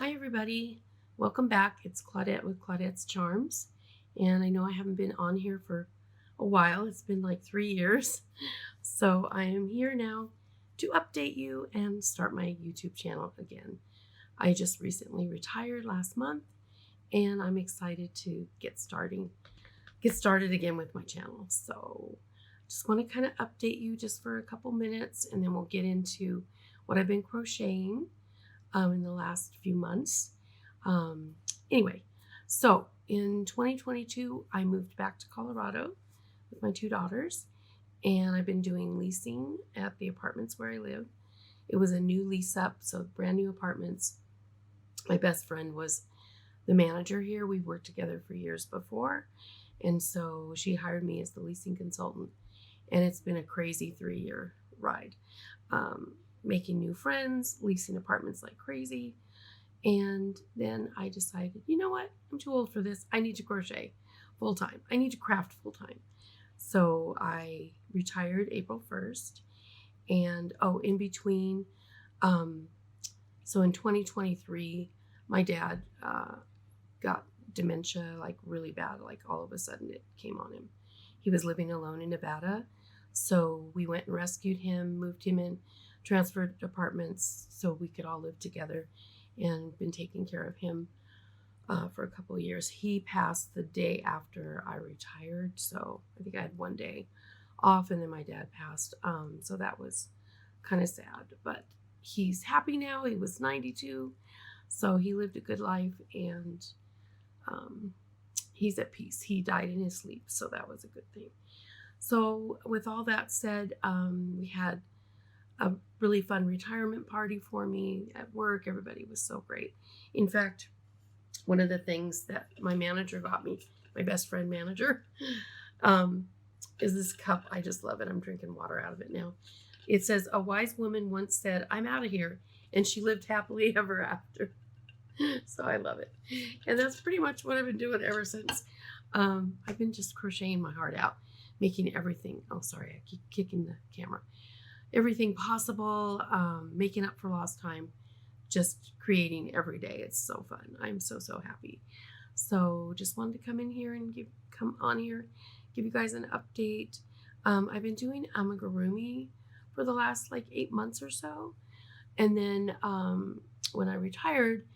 Hi everybody, welcome back. It's Claudette with Claudette's Charms, and I know I haven't been on here for a while. It's been like 3 years, so I am here now to update you and start my YouTube channel again. I just recently retired last month, and I'm excited to get started again with my channel. So just want to kind of update you just for a couple minutes, and then we'll get into what I've been crocheting in the last few months. Um, anyway, so in 2022, I moved back to Colorado with my two daughters, and I've been doing leasing at the apartments where I live. It was a new lease up, so brand new apartments. My best friend was the manager here. We worked together for years before, and so she hired me as the leasing consultant, and it's been a crazy 3-year ride. Making new friends, leasing apartments like crazy. And then I decided, you know what? I'm too old for this. I need to crochet full time. I need to craft full time. So I retired April 1st. And in between, so in 2023, my dad got dementia, like really bad, like all of a sudden it came on him. He was living alone in Nevada. So we went and rescued him, moved him in, transferred apartments so we could all live together, and been taking care of him for a couple of years. He passed the day after I retired, so I think I had one day off, and then my dad passed. So that was kind of sad, but he's happy now. He was 92, so he lived a good life, and he's at peace. He died in his sleep, so that was a good thing. So with all that said, we had a really fun retirement party for me at work. Everybody was so great. In fact, one of the things that my manager got me, my best friend manager, is this cup. I just love it. I'm drinking water out of it now. It says, "A wise woman once said, 'I'm out of here,' and she lived happily ever after." So I love it. And that's pretty much what I've been doing ever since. I've been just crocheting my heart out, making everything. Oh, sorry, I keep kicking the camera. Everything possible, making up for lost time, just creating every day. It's so fun. I'm so happy. So just wanted to come in here and give you guys an update. I've been doing amigurumi for the last like 8 months or so. And then when I retired,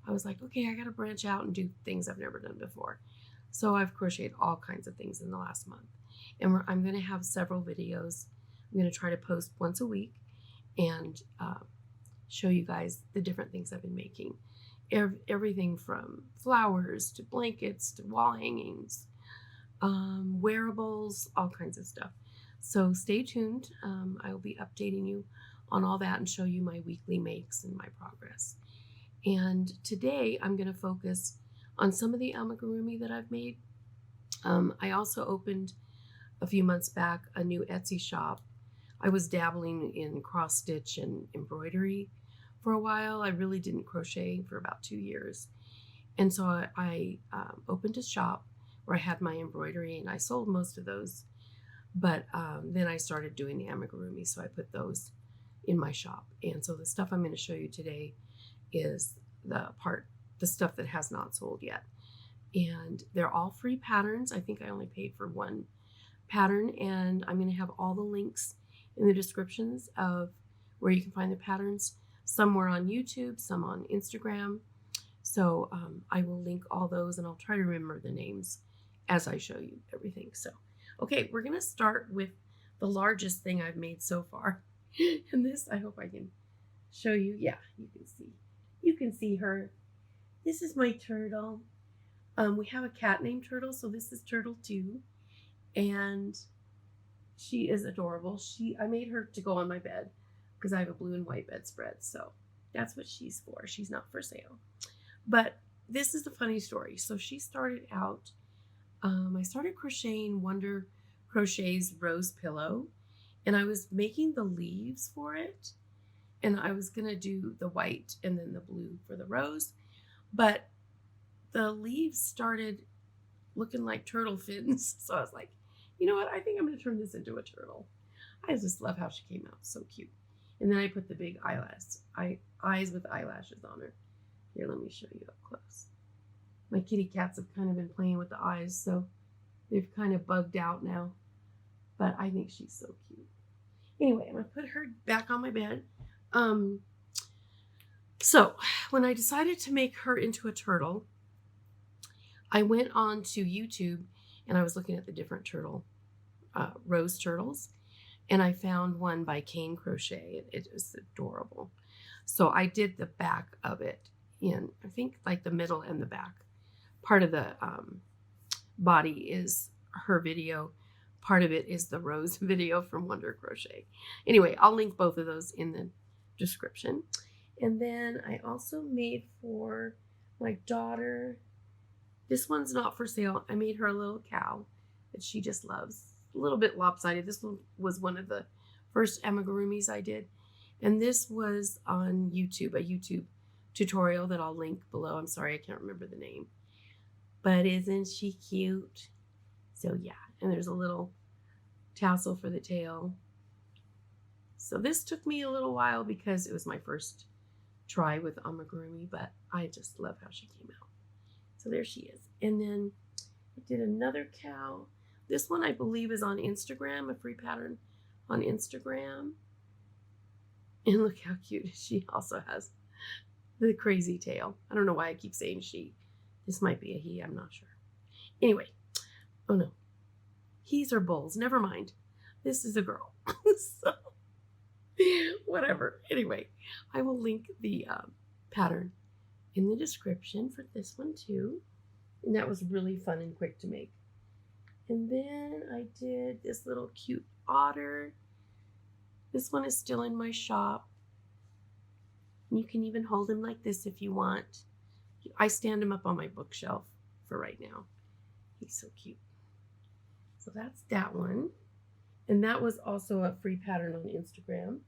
I was like, okay, I got to branch out and do things I've never done before. So I've crocheted all kinds of things in the last month. And I'm going to have several videos. I'm going to try to post once a week and show you guys the different things I've been making. Everything from flowers to blankets to wall hangings, wearables, all kinds of stuff. So stay tuned. I will be updating you on all that and show you my weekly makes and my progress. And today I'm going to focus on some of the amigurumi that I've made. I also opened a few months back a new Etsy shop. I was dabbling in cross stitch and embroidery for a while. I really didn't crochet for about 2 years. And so I opened a shop where I had my embroidery, and I sold most of those. But then I started doing the amigurumi, so I put those in my shop. And so the stuff I'm going to show you today is the stuff that has not sold yet. And they're all free patterns. I think I only paid for one pattern, and I'm going to have all the links in the descriptions of where you can find the patterns. Some were on YouTube, some on Instagram. So I will link all those, and I'll try to remember the names as I show you everything. So, okay, we're going to start with the largest thing I've made so far. And this, I hope I can show you. Yeah, you can see. You can see her. This is my turtle. We have a cat named Turtle, so this is Turtle 2. And she is adorable. I made her to go on my bed because I have a blue and white bedspread. So that's what she's for. She's not for sale. But this is the funny story. So she started out, I started crocheting Wonder Crochet's rose pillow, and I was making the leaves for it. And I was going to do the white and then the blue for the rose. But the leaves started looking like turtle fins. So I was like, you know what? I think I'm going to turn this into a turtle. I just love how she came out. So cute. And then I put the big eyes with eyelashes on her. Here, let me show you up close. My kitty cats have kind of been playing with the eyes, so they've kind of bugged out now. But I think she's so cute. Anyway, I'm going to put her back on my bed. So when I decided to make her into a turtle, I went on to YouTube and I was looking at the different turtle, rose turtles. And I found one by Kane Crochet. It is adorable. So I did the back of it in, I think, like the middle and the back. Part of the body is her video. Part of it is the rose video from Wonder Crochet. Anyway, I'll link both of those in the description. And then I also made for my daughter, this one's not for sale. I made her a little cow that she just loves. A little bit lopsided. This one was one of the first amigurumis I did. And this was on YouTube, a YouTube tutorial that I'll link below. I'm sorry, I can't remember the name. But isn't she cute? So yeah, and there's a little tassel for the tail. So this took me a little while because it was my first try with amigurumi, but I just love how she came out. So there she is. And then I did another cow. This one I believe is on Instagram, a free pattern on Instagram. And look how cute she also has the crazy tail. I don't know why I keep saying she. This might be a he, I'm not sure. Anyway, oh no. He's or bulls, never mind. This is a girl. So, whatever. Anyway, I will link the pattern in the description for this one too. And that was really fun and quick to make. And then I did this little cute otter. This one is still in my shop. You can even hold him like this if you want. I stand him up on my bookshelf for right now. He's so cute. So that's that one. And that was also a free pattern on Instagram.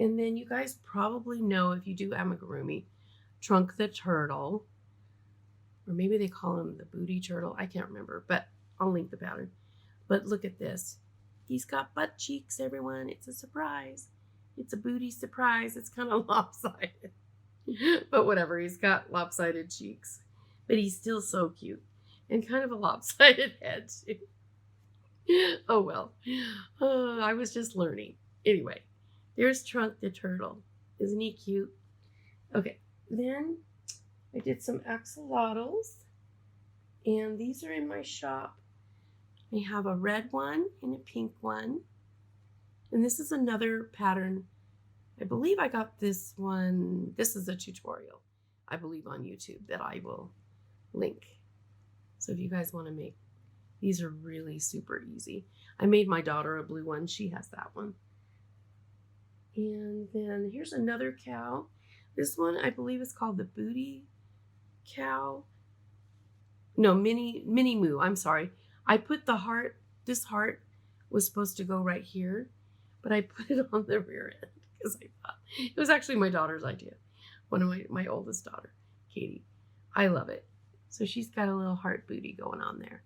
And then you guys probably know, if you do amigurumi, Trunk the turtle. Or maybe they call him the booty turtle. I can't remember, but I'll link the pattern. But look at this. He's got butt cheeks, everyone. It's a surprise. It's a booty surprise. It's kind of lopsided. But whatever, he's got lopsided cheeks. But he's still so cute. And kind of a lopsided head, too. Oh, well. I was just learning. Anyway, there's Trunk the turtle. Isn't he cute? Okay, then I did some axolotls. And these are in my shop. I have a red one and a pink one. And this is another pattern. I believe I got this one. This is a tutorial, I believe, on YouTube that I will link. So if you guys want to make, these are really super easy. I made my daughter a blue one. She has that one. And then here's another cow. This one, I believe, is called the booty cow. No, mini moo. I'm sorry. I put the heart. This heart was supposed to go right here, but I put it on the rear end because I thought it was actually my daughter's idea. One of my oldest daughter, Katie. I love it. So she's got a little heart booty going on there.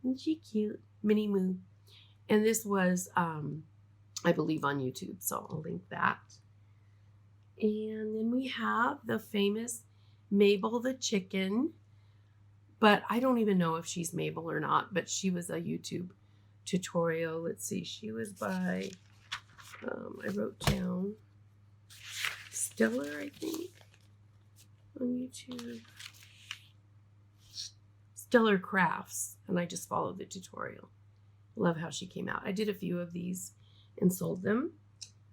Isn't she cute? Mini moo. And this was, I believe, on YouTube, so I'll link that. And then we have the famous Mabel the chicken. But I don't even know if she's Mabel or not, but she was a YouTube tutorial. Let's see, she was by, I wrote down Stellar, I think, on YouTube. Stellar Crafts, and I just followed the tutorial. Love how she came out. I did a few of these and sold them,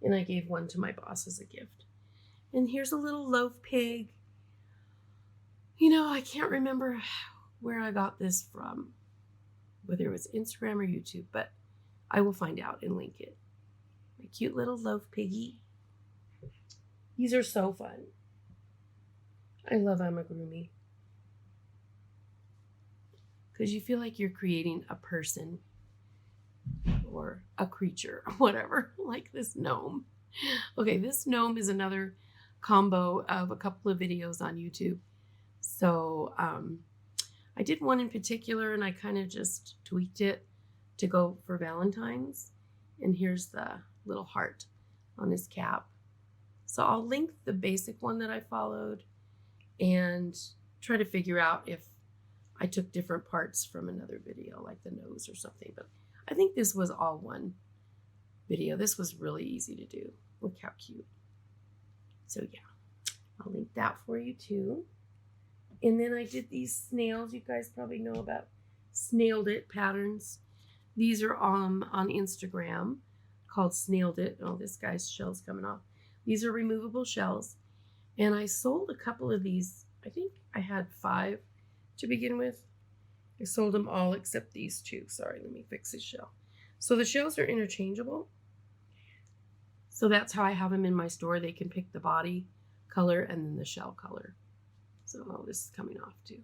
and I gave one to my boss as a gift. And here's a little loaf pig. You know, I can't remember where I got this from, whether it was Instagram or YouTube, but I will find out and link it. My cute little loaf piggy. These are so fun. I love amigurumi. Because you feel like you're creating a person or a creature or whatever, like this gnome. Okay, this gnome is another combo of a couple of videos on YouTube. So I did one in particular and I kind of just tweaked it to go for Valentine's. And here's the little heart on his cap. So I'll link the basic one that I followed and try to figure out if I took different parts from another video, like the nose or something. But I think this was all one video. This was really easy to do. Look how cute. So yeah, I'll link that for you too. And then I did these snails. You guys probably know about Snailed It patterns. These are on Instagram called Snailed It. Oh, this guy's shell's coming off. These are removable shells. And I sold a couple of these. I think I had 5 to begin with. I sold them all except these 2. Sorry, let me fix this shell. So the shells are interchangeable. So that's how I have them in my store. They can pick the body color and then the shell color. So oh, this is coming off too.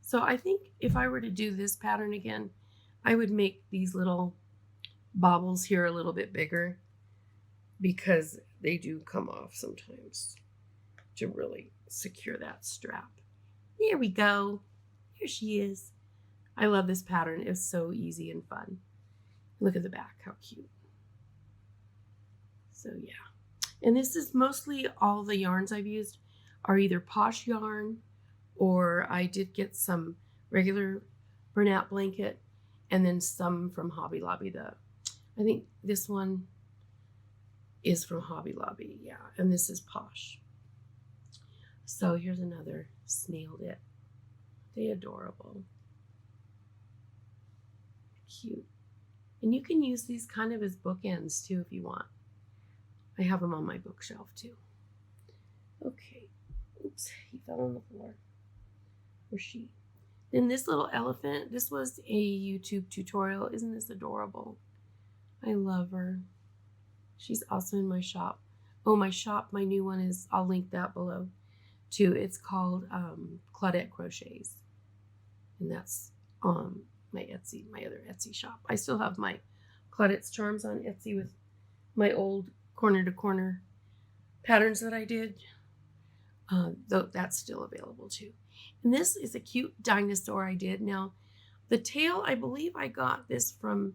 So I think if I were to do this pattern again, I would make these little baubles here a little bit bigger because they do come off sometimes to really secure that strap. There we go. Here she is. I love this pattern. It's so easy and fun. Look at the back, how cute. So yeah. And this is mostly all the yarns I've used are either Posh yarn, or I did get some regular Bernat blanket and then some from Hobby Lobby. I think this one is from Hobby Lobby, yeah, and this is Posh. So here's another Snailed It. They adorable. Cute. And you can use these kind of as bookends too if you want. I have them on my bookshelf too. Okay. Oops, he fell on the floor. Or she. Then this little elephant, this was a YouTube tutorial. Isn't this adorable? I love her. She's also in my shop. Oh, my shop, my new one is, I'll link that below too. It's called Claudette Crochets. And that's my Etsy, my other Etsy shop. I still have my Claudette's Charms on Etsy with my old corner to corner patterns that I did. Though that's still available too. And this is a cute dinosaur I did. Now, the tail, I believe I got this from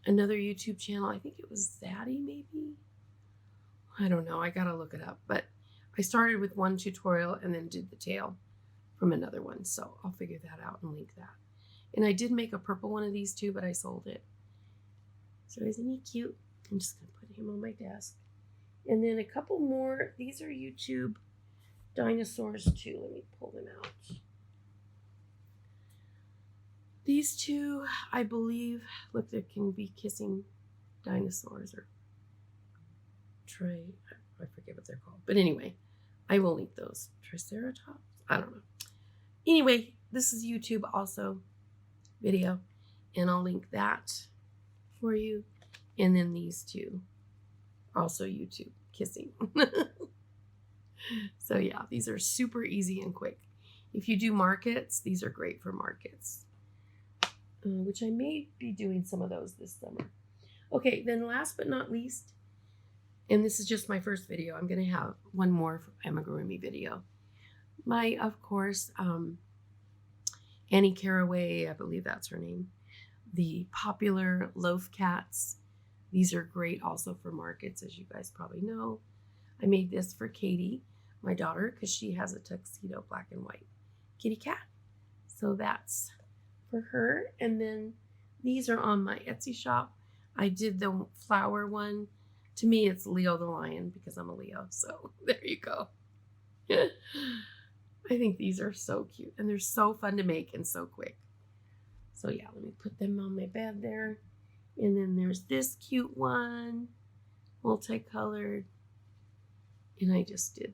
another YouTube channel. I think it was Zaddy, maybe? I don't know. I gotta look it up. But I started with one tutorial and then did the tail from another one. So I'll figure that out and link that. And I did make a purple one of these too, but I sold it. So isn't he cute? I'm just gonna put him on my desk. And then a couple more. These are YouTube dinosaurs too. Let me pull them out. These two, I believe, look, they can be kissing dinosaurs or I forget what they're called. But anyway, I will link those. Triceratops? I don't know. Anyway, this is YouTube also video, and I'll link that for you. And then these two, also YouTube kissing. So yeah, these are super easy and quick. If you do markets, these are great for markets, which I may be doing some of those this summer. Okay, then last but not least, and this is just my first video. I'm going to have one more Amigurumi video. My, of course, Annie Caraway, I believe that's her name. The popular loaf cats. These are great also for markets, as you guys probably know. I made this for Katie, my daughter, because she has a tuxedo black and white kitty cat. So that's for her. And then these are on my Etsy shop. I did the flower one. To me, it's Leo the lion because I'm a Leo. So there you go. I think these are so cute and they're so fun to make and so quick. So yeah, let me put them on my bed there. And then there's this cute one, multicolored. And I just did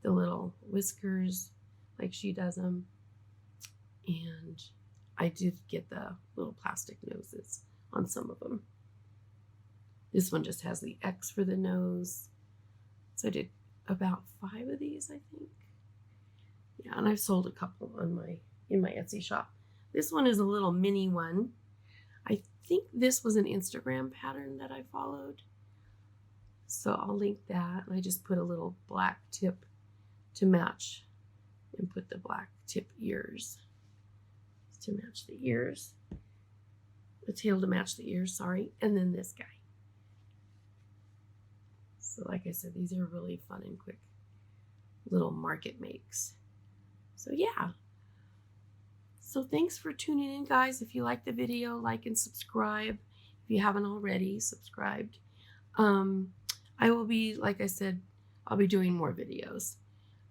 the little whiskers like she does them. And I did get the little plastic noses on some of them. This one just has the X for the nose. So I did about 5 of these, I think. Yeah, and I've sold a couple in my Etsy shop. This one is a little mini one. I think this was an Instagram pattern that I followed. So I'll link that. I just put a little black tip to match and put the black tip ears to match the ears. The tail to match the ears, sorry. And then this guy. So like I said, these are really fun and quick little market makes. So yeah. So thanks for tuning in, guys. If you like the video, like and subscribe. If you haven't already subscribed. I will be, like I said, I'll be doing more videos.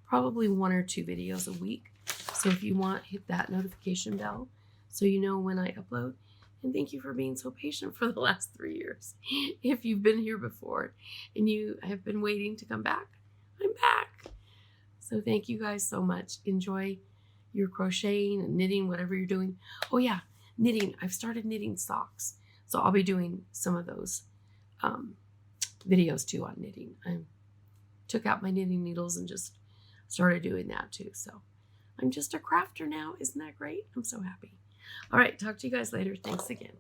Probably 1 or 2 videos a week. So if you want, hit that notification bell so you know when I upload. And thank you for being so patient for the last 3 years. If you've been here before and you have been waiting to come back, I'm back. So thank you guys so much. Enjoy your crocheting and knitting, whatever you're doing. Oh yeah, knitting. I've started knitting socks. So I'll be doing some of those videos too on knitting. I took out my knitting needles and just started doing that too. So I'm just a crafter now. Isn't that great? I'm so happy. All right, talk to you guys later. Thanks again.